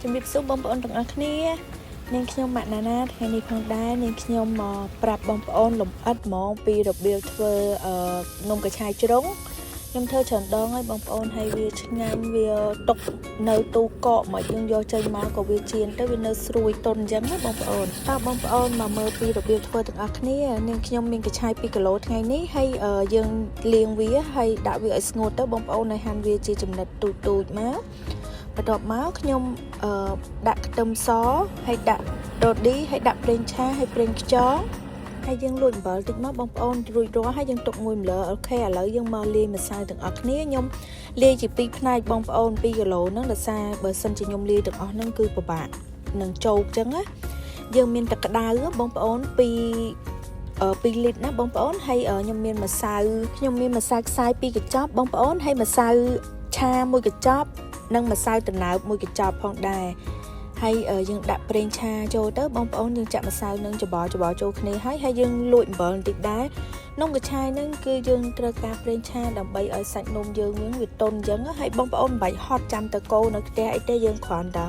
ជំរាបសួរបងប្អូនទាំងអស់គ្នានាងខ្ញុំម៉ាក់ណាណាថ្ងៃនេះផងដែរនាងខ្ញុំមកប្រាប់បងប្អូនលម្អិតហ្មងពីរបៀបធ្វើនំកញ្ឆាយជ្រុងខ្ញុំធ្វើច្រើនដងហើយបងប្អូនហើយវាឆ្ងាញ់វាទុកនៅទូកកមកយើងយកចេញមកក៏វាជៀនទៅវានៅស្រួយទន់អញ្ចឹងណាបងប្អូនតើបងប្អូនមកមើលពីរបៀបធ្វើទាំងអស់គ្នានាងខ្ញុំមានកញ្ឆាយ2គីឡូថ្ងៃនេះហើយយើងលាងវាហើយដាក់វាឲ្យស្ងួតទៅបងប្អូនហើយហាន់វាជាចំណិតទូចៗមកបន្ទាប់មកខ្ញុំដាក់ខ្ទឹមសហើយដាក់រ៉ូឌីហើយដាក់ប្រេងឆាហើយប្រេងខ្យងហើយយើងលួចអំបិលតិចមកបងប្អូនរួចរាល់ហើយយើងទុកមួយម្ល៉េះអូខេឥឡូវយើងមកលាយម្សៅទាំងអស់គ្នាខ្ញុំលាយជា2ផ្នែកបងប្អូន2គីឡូហ្នឹងដោយសារបើសិនជាខ្ញុំលាយទាំងអស់ហ្នឹងគឺពិបាកនឹងចោកអញ្ចឹងណាយើងមានទឹកក្តៅបងប្អូន2លីត្រណាបងប្អូនហើយខ្ញុំមានម្សៅខ្សាយ2កញ្ចប់បងប្អូនហើយម្សៅឆា1កញ្ចប់និងម្សៅត្នោត1កញ្ចប់ផងដែរហើយយើងដាក់ប្រេងឆាចូលទៅបងប្អូនយើងចាក់ម្សៅនឹងច្បល់ចូលគ្នាហើយយើងលួចអំបិលបន្តិចដែរនំកញ្ឆាយហ្នឹងគឺយើងត្រូវការប្រេងឆាដើម្បីឲ្យសាច់នំយើងវាទន់អញ្ចឹងហើយបងប្អូនមិនបាច់ហត់ចាំទៅកូរនៅផ្ទះអីទេយើងគ្រាន់តែ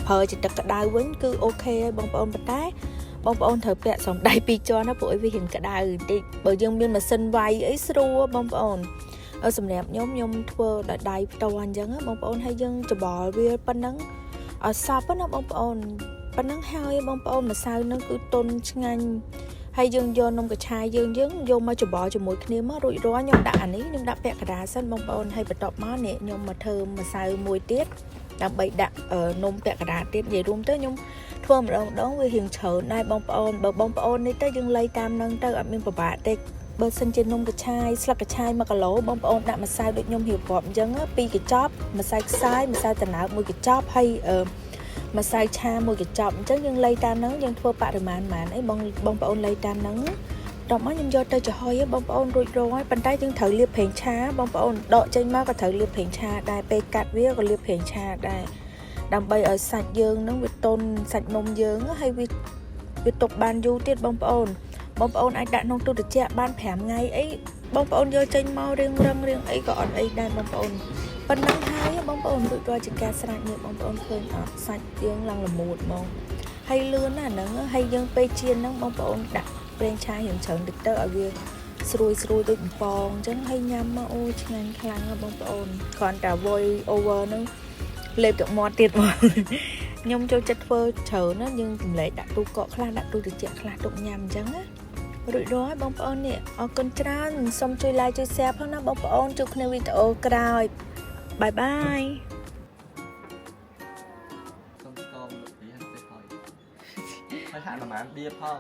ប្រើជាទឹកក្តៅវិញគឺអូខេហើយបងប្អូនប៉ុន្តែបងប្អូនត្រូវពាក់សំដៃ2ជាន់ណាព្រោះឲ្យវារៀងក្តៅបន្តិចបើយើងមានម៉ាស៊ីនវាយអីស្រួលបងប្អូនសម្រាប់ខ្ញុំធ្វើដោយដៃផ្ទាល់អញ្ចឹងបងប្អូនហើយយើងច្បល់វាប៉ុណ្ណឹងឲ្យសព្វណាបងប្អូនប៉ុណ្ណឹងហើយបងប្អូនម្សៅនឹងគឺទន់ឆ្ងាញ់ហើយយើងយកនំកញ្ឆាយយើងយកមកច្បល់ជាមួយគ្នាមករួចរាល់ខ្ញុំដាក់អានេះខ្ញុំដាក់ពាក់កណ្ដាលសិនបងប្អូនហើយបន្ទាប់មកនេះខ្ញុំមកធ្វើម្សៅមួយទៀតដើម្បីដាក់នំពាក់កណ្ដាលទៀតនិយាយរួមទៅខ្ញុំធ្វើម្ដងវារៀងច្រើនដែរបងប្អូនបើបងប្អូននេះទៅយើងលៃតាមនឹងទៅអត់មានពិបាកទេបើសិនជានំកញ្ឆាយស្លឹកកញ្ឆាយ1គីឡូបងប្អូនដាក់ម្សៅដូចខ្ញុំរៀបរាប់អញ្ចឹង2កញ្ចប់ម្សៅខ្សាយម្សៅត្នោត1កញ្ចប់ហើយម្សៅឆា1កញ្ចប់អញ្ចឹងយើងលៃតាមហ្នឹងយើងធ្វើបរិមាណប៉ុន្មានអីបងប្អូនលៃតាមហ្នឹងដល់មកខ្ញុំយកទៅចំហុយបងប្អូនរួចរាល់ហើយប៉ុន្តែយើងត្រូវលាបប្រេងឆាបងប្អូនដកចេញមកក៏ត្រូវលាបប្រេងឆាដែរពេលកាត់វាក៏លាបប្រេងឆាដែរដើម្បីឲ្យសាច់យើងហ្នឹងវាទន់សាច់នំយើងហើយវាទុកបានយូរទៀតបងប្អូនអាចដាក់ក្នុងទូទឹកកកបាន5ថ្ងៃអីបងប្អូនយកចេញមករៀងអីក៏អត់អីដែរបងប្អូនប៉ុណ្ណឹងហើយបងប្អូនរួចរាល់ជាការស្រេចនេះបងប្អូនឃើញអត់សាច់យើងឡើងល្មូតហ្មងហើយលឿនណាស់ហ្នឹងហើយយើងពេលជៀនហ្នឹងបងប្អូនដាក់ប្រេងឆារៀងច្រើនតិចទៅឲ្យវាស្រួយដូចបំពងអញ្ចឹងហើយញ៉ាំមកអូឆ្ងាញ់ខ្លាំងណាស់បងប្អូនគ្រាន់តែ voice over ហ្នឹងលេបទឹកមាត់ទៀតមកខ្ញុំចូលចិត្តធ្វើច្រើនណាយើងចម្លែកដាក់ទូកកខ្លះដាក់ទូទឹកកកខ្លះទុកញ៉ាំអញ្ចឹងណារួចរាល់បងប្អូននេះអរគុណច្រើនសូមជួយ like ជួយ share ផងណាបងប្អូនជួបគ្នាវីដេអូក្រោយបាយបាយសូមស្គមពីហើយទៅហើយហើយហាក់ប្រហែលបៀផង